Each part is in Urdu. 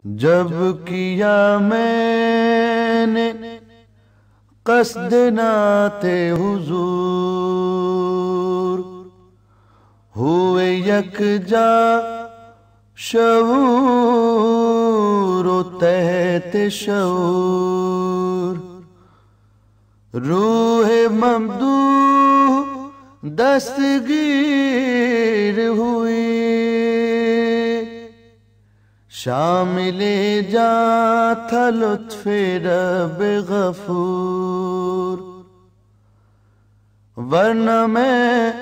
جب کیا میں نے قصد نعت حضور، ہوئے یکجا شعور و تحت شعور، روح ممدوح دستگیر ہوئی، شامل جاں تھا لطف رب غفور، ورنہ میں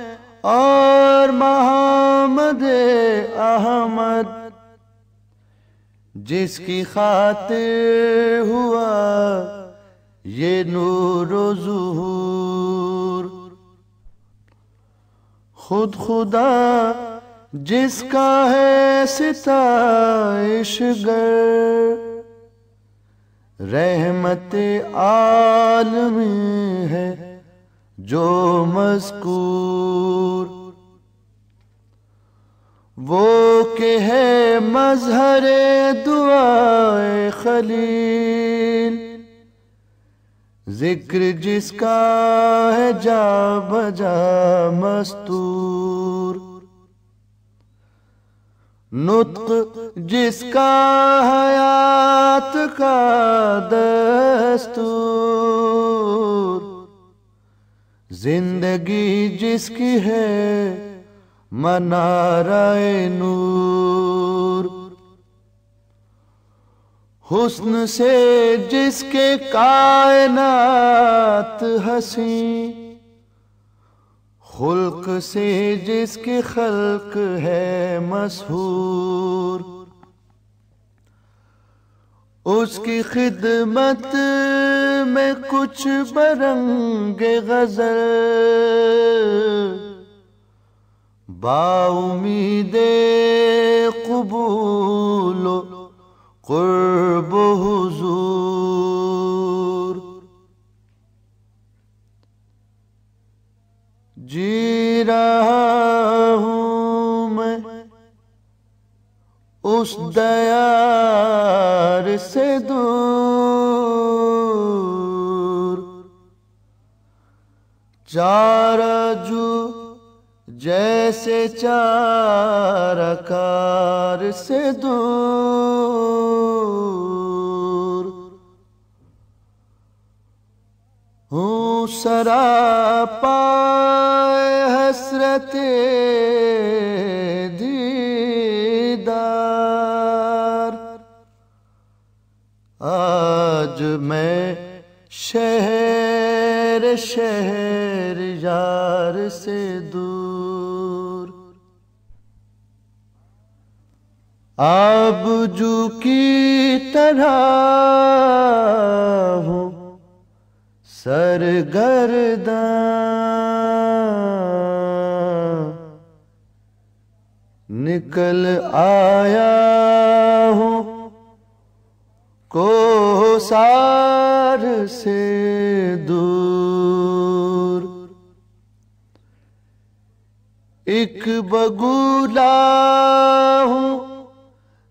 اور محمد احمد جس کی خاطر ہوا یہ نور و ظہور، خود خدا جس کا ہے ستائش گر، رحمت عالمی ہے جو مذکور، وہ کہ ہے مظہر دعائے خلیل، ذکر جس کا ہے جا بجا مستور، نطق جس کا حیات کا دستور، زندگی جس کی ہے منارہ نور، حسن سے جس کے کائنات حسین، خلق سے جس کی خلق ہے مسحور، اس کی خدمت میں کچھ برنگ غزل، با امید قبول و قرب و حضور، جی رہا ہوں میں اس دیار سے دور، چارہ جو جیسے چارہ کار سے دور، ہوں سراپا حسرت دیدار، آج میں شہر یار سے دور، آب جو کی طرح ہوں سرگرداں، نکل آیا ہوں کوثر سے دور، ایک بگولا ہوں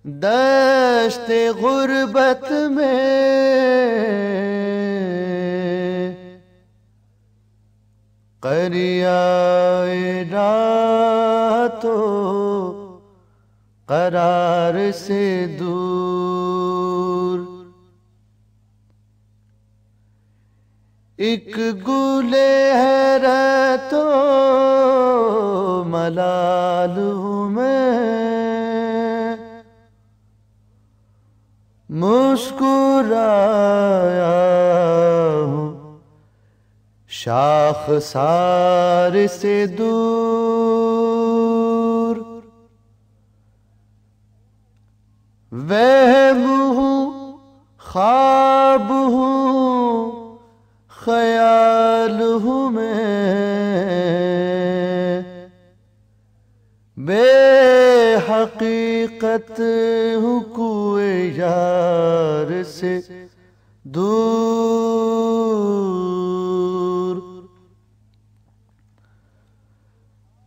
دشت غربت میں، قریائے راہ تو قرار سے دور، ایک گلے حیرت و ملال ہوں میں، مسکرایا ہوں شاخ سار سے دور، وہم ہوں خواب ہوں خیال ہوں میں، بے حقیقت ہوں کوئے یار سے دور،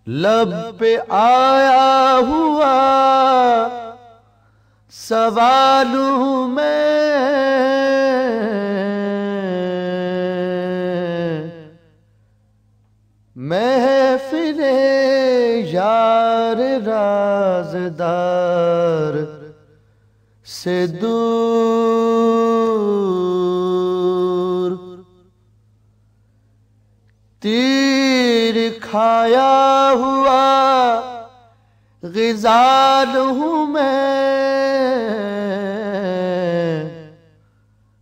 لب پہ آیا ہوا سوال ہوں میں محفل یار رازدار سے دور، تیر کھایا ہوا غزال ہوں میں،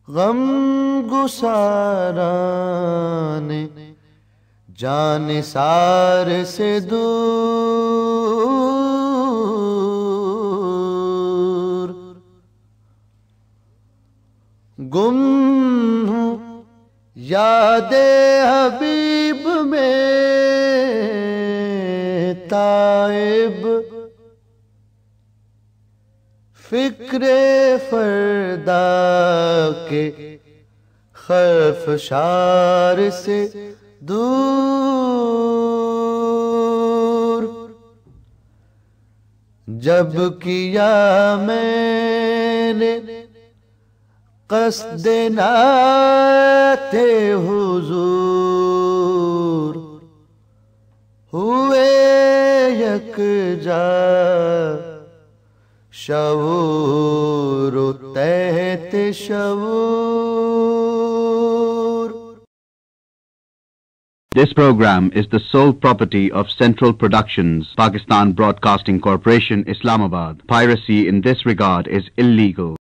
غم گساران جانثار سے دور، گم ہوں یاد حبیب میں تائب، فکر فردا کے خفشار سے دور، جب کیا میں نے قصد نعت حضور، ہوئے یکجا شعور و تحت شعور۔ This program is the sole property of Central Productions, Pakistan Broadcasting Corporation, Islamabad. Piracy in this regard is illegal.